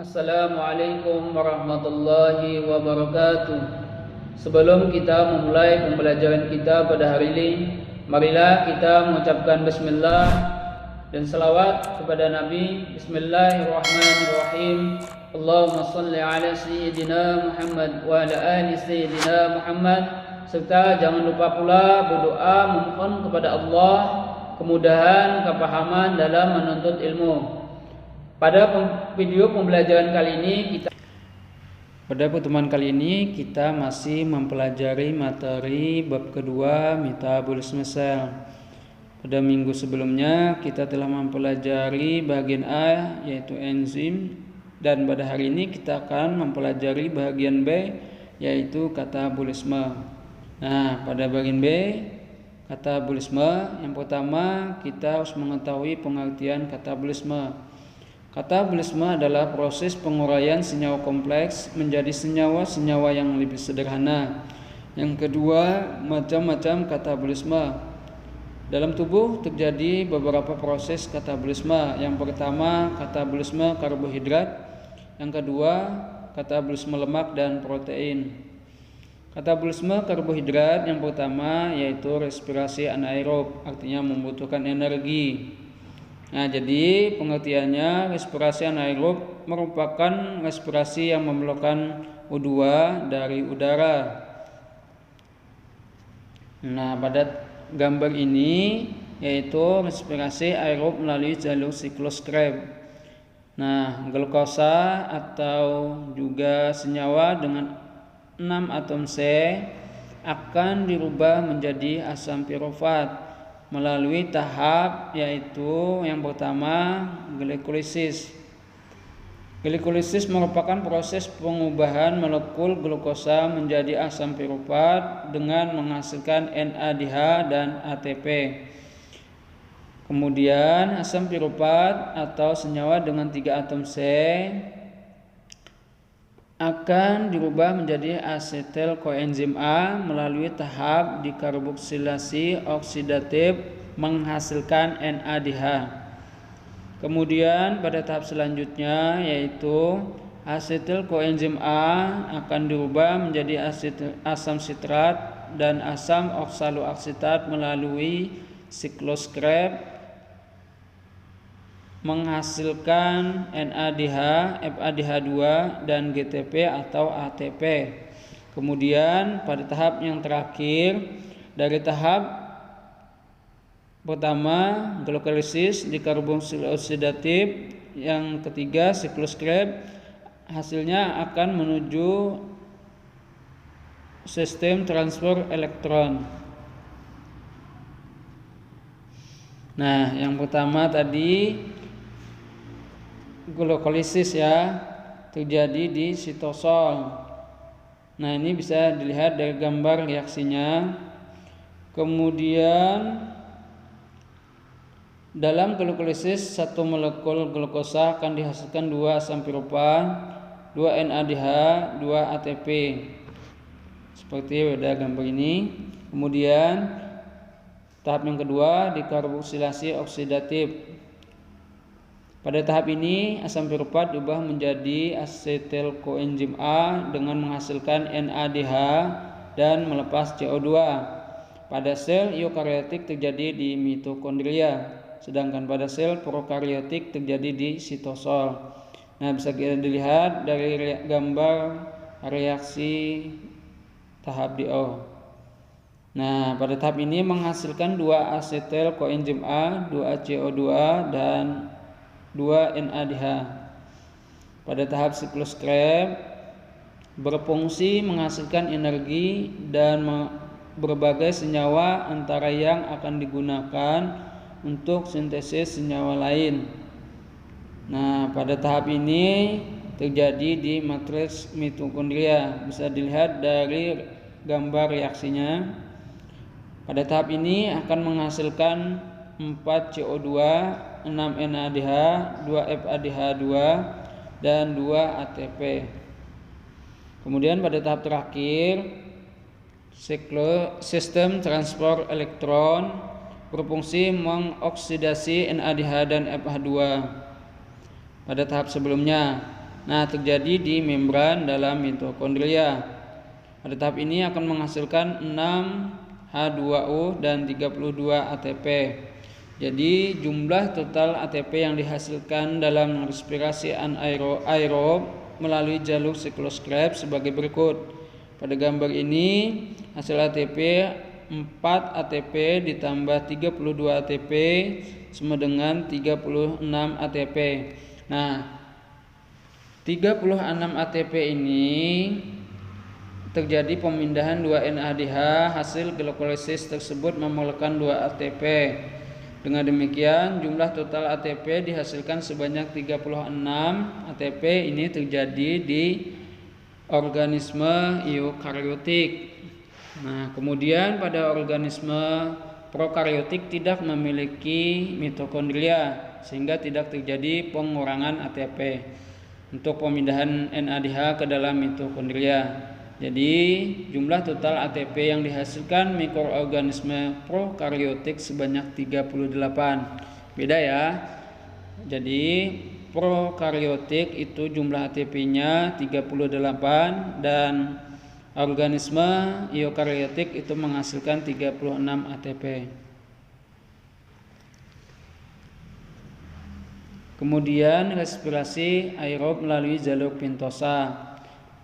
Assalamualaikum warahmatullahi wabarakatuh. Sebelum kita memulai pembelajaran kita pada hari ini, marilah kita mengucapkan bismillah dan salawat kepada Nabi. Bismillahirrahmanirrahim. Allahumma salli ala Sayyidina Muhammad wa ala ali Sayyidina Muhammad. Serta jangan lupa pula berdoa memohon kepada Allah kemudahan, kepahaman dalam menuntut ilmu. Pada video pembelajaran kali ini pada pertemuan kali ini kita masih mempelajari materi bab kedua metabolisme sel. Pada minggu sebelumnya kita telah mempelajari bagian A yaitu enzim, dan pada hari ini kita akan mempelajari bagian B yaitu katabolisme. Nah, pada bagian B katabolisme, yang pertama kita harus mengetahui pengertian katabolisme. Katabolisme adalah proses penguraian senyawa kompleks menjadi senyawa-senyawa yang lebih sederhana. Yang kedua, macam-macam katabolisme. Dalam tubuh terjadi beberapa proses katabolisme. Yang pertama, katabolisme karbohidrat. Yang kedua, katabolisme lemak dan protein. Katabolisme karbohidrat yang pertama yaitu respirasi anaerob, artinya membutuhkan energi. Nah, jadi pengertiannya, respirasi anaerob merupakan respirasi yang memerlukan O2 dari udara. Nah, pada gambar ini yaitu respirasi aerob melalui jalur siklus Krebs. Nah, glukosa atau juga senyawa dengan 6 atom C akan dirubah menjadi asam pirofat melalui tahap yaitu yang pertama glikolisis. Glikolisis merupakan proses pengubahan molekul glukosa menjadi asam pirofat dengan menghasilkan NADH dan ATP. Kemudian asam pirofat atau senyawa dengan 3 atom C akan dirubah menjadi asetil koenzim A melalui tahap dikarboksilasi oksidatif menghasilkan NADH. Kemudian pada tahap selanjutnya yaitu asetil koenzim A akan dirubah menjadi asam sitrat dan asam oksaloasetat melalui siklus Krebs menghasilkan NADH, FADH2 dan GTP atau ATP. Kemudian pada tahap yang terakhir dari tahap pertama glikolisis dikarboksil oksidatif, yang ketiga siklus Krebs, hasilnya akan menuju sistem transfer elektron. Nah, yang pertama tadi glikolisis ya, terjadi di sitosol. Nah, ini bisa dilihat dari gambar reaksinya. Kemudian dalam glikolisis satu molekul glukosa akan dihasilkan 2 asam pirofat, 2 NADH, 2 ATP. Seperti pada gambar ini. Kemudian tahap yang kedua dikarboksilasi oksidatif. Pada tahap ini asam pirofat diubah menjadi asetil koenzim A dengan menghasilkan NADH dan melepas CO2. Pada sel eukariotik terjadi di mitokondria, sedangkan pada sel prokariotik terjadi di sitosol. Nah, bisa kita dilihat dari gambar reaksi tahap DO. Nah, pada tahap ini menghasilkan 2 asetil koenzim A, 2 CO2 dan 2 NADH. Pada tahap siklus Krebs berfungsi menghasilkan energi dan berbagai senyawa antara yang akan digunakan untuk sintesis senyawa lain. Nah, pada tahap ini terjadi di matriks mitokondria, bisa dilihat dari gambar reaksinya. Pada tahap ini akan menghasilkan 4 CO2, 6 NADH, 2 FADH2 dan 2 ATP. Kemudian pada tahap terakhir sistem transfer elektron berfungsi mengoksidasi NADH dan FH2. pada tahap sebelumnya. Nah, terjadi di membran dalam mitokondria. Pada tahap ini akan menghasilkan 6H2O dan 32 ATP. Jadi jumlah total ATP yang dihasilkan dalam respirasi anaerob melalui jalur siklus Krebs sebagai berikut. Pada gambar ini hasil ATP 4 ATP ditambah 32 ATP sama dengan 36 ATP. Nah, 36 ATP ini terjadi pemindahan 2 NADH, hasil glukolisis tersebut memerlukan 2 ATP. Dengan demikian jumlah total ATP dihasilkan sebanyak 36 ATP. Ini terjadi di organisme eukariotik. Nah, kemudian pada organisme prokariotik tidak memiliki mitokondria sehingga tidak terjadi pengurangan ATP untuk pemindahan NADH ke dalam mitokondria. Jadi jumlah total ATP yang dihasilkan mikroorganisme prokariotik sebanyak 38. Beda ya. Jadi prokariotik itu jumlah ATP-nya 38 dan organisme eukariotik itu menghasilkan 36 ATP. Kemudian respirasi aerob melalui jalur pentosa.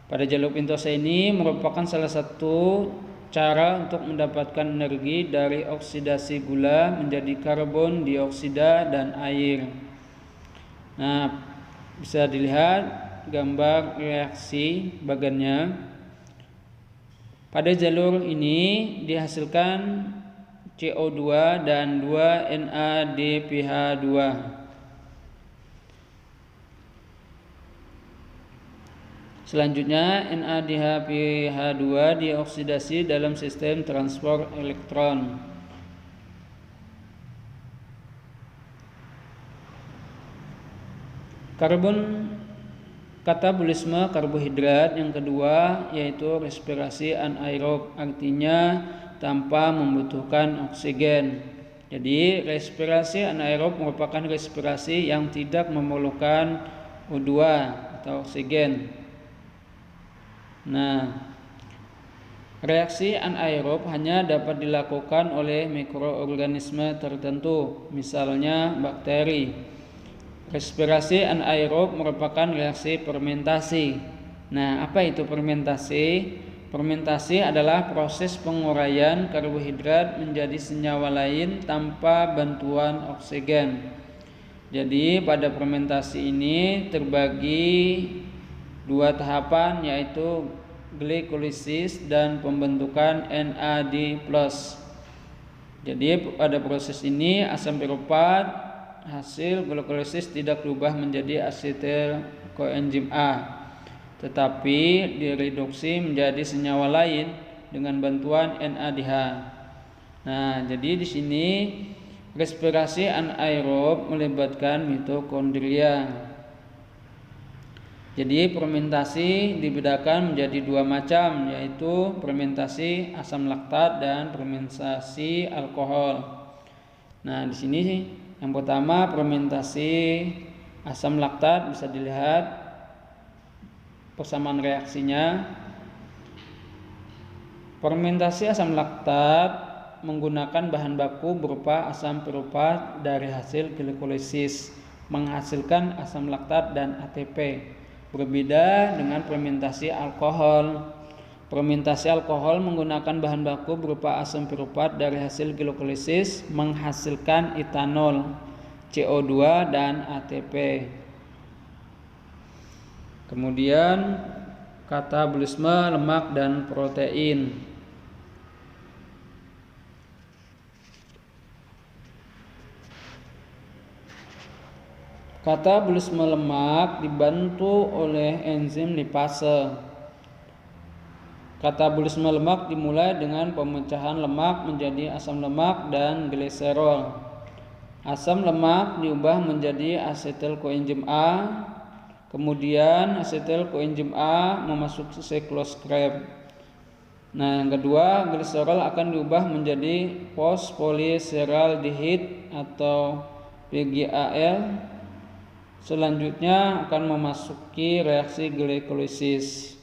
Pada jalur pentosa ini merupakan salah satu cara untuk mendapatkan energi dari oksidasi gula menjadi karbon dioksida dan air. Nah, bisa dilihat gambar reaksi bagannya. Pada jalur ini dihasilkan CO2 dan 2 NADPH2. Selanjutnya NADPH2 dioksidasi dalam sistem transport elektron. Katabolisme karbohidrat yang kedua yaitu respirasi anaerob, artinya tanpa membutuhkan oksigen. Jadi respirasi anaerob merupakan respirasi yang tidak memerlukan O2 atau oksigen. Nah, reaksi anaerob hanya dapat dilakukan oleh mikroorganisme tertentu, misalnya bakteri. Respirasi anaerob merupakan reaksi fermentasi. Nah, apa itu fermentasi? Fermentasi adalah proses penguraian karbohidrat menjadi senyawa lain tanpa bantuan oksigen. Jadi pada fermentasi ini terbagi 2 tahapan, yaitu glikolisis dan pembentukan NAD+. Jadi pada proses ini asam piruvat hasil glikolisis tidak berubah menjadi asetil koenzim A, tetapi direduksi menjadi senyawa lain dengan bantuan NADH. Nah, jadi di sini respirasi anaerob melibatkan mitokondria. Jadi fermentasi dibedakan menjadi 2 macam, yaitu fermentasi asam laktat dan fermentasi alkohol. Nah, di sini yang pertama fermentasi asam laktat, bisa dilihat persamaan reaksinya. Fermentasi asam laktat menggunakan bahan baku berupa asam piruvat dari hasil glikolisis menghasilkan asam laktat dan ATP. Berbeda dengan fermentasi alkohol. Fermentasi alkohol menggunakan bahan baku berupa asam piruvat dari hasil glikolisis menghasilkan etanol, CO2 dan ATP. Kemudian katabolisme lemak dan protein. Katabolisme lemak dibantu oleh enzim lipase. Katabolisme lemak dimulai dengan pemecahan lemak menjadi asam lemak dan gliserol. Asam lemak diubah menjadi asetil koenzim A. Kemudian asetil koenzim A memasuki siklus Krebs. Nah, yang kedua, gliserol akan diubah menjadi fosfoliseraldehid atau PGAL. Selanjutnya akan memasuki reaksi glikolisis.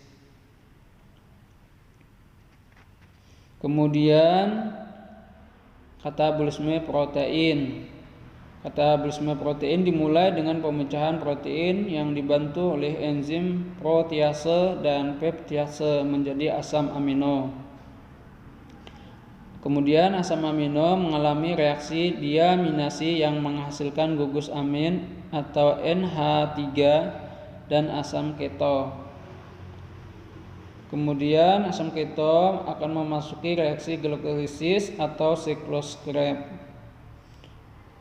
Kemudian katabolisme protein. Katabolisme protein dimulai dengan pemecahan protein yang dibantu oleh enzim protease dan peptiase menjadi asam amino. Kemudian asam amino mengalami reaksi diaminasi yang menghasilkan gugus amin atau NH3 dan asam keto. Kemudian asam keto akan memasuki reaksi glikolisis atau siklus Krebs.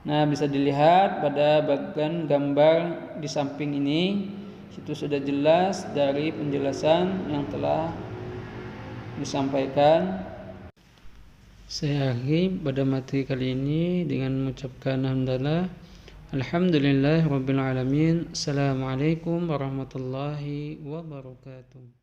Nah, bisa dilihat pada bagian gambar di samping ini. Itu sudah jelas dari penjelasan yang telah disampaikan. Saya akhiri pada materi kali ini dengan mengucapkan alhamdulillah rabbil alamin. Assalamualaikum warahmatullahi wabarakatuh.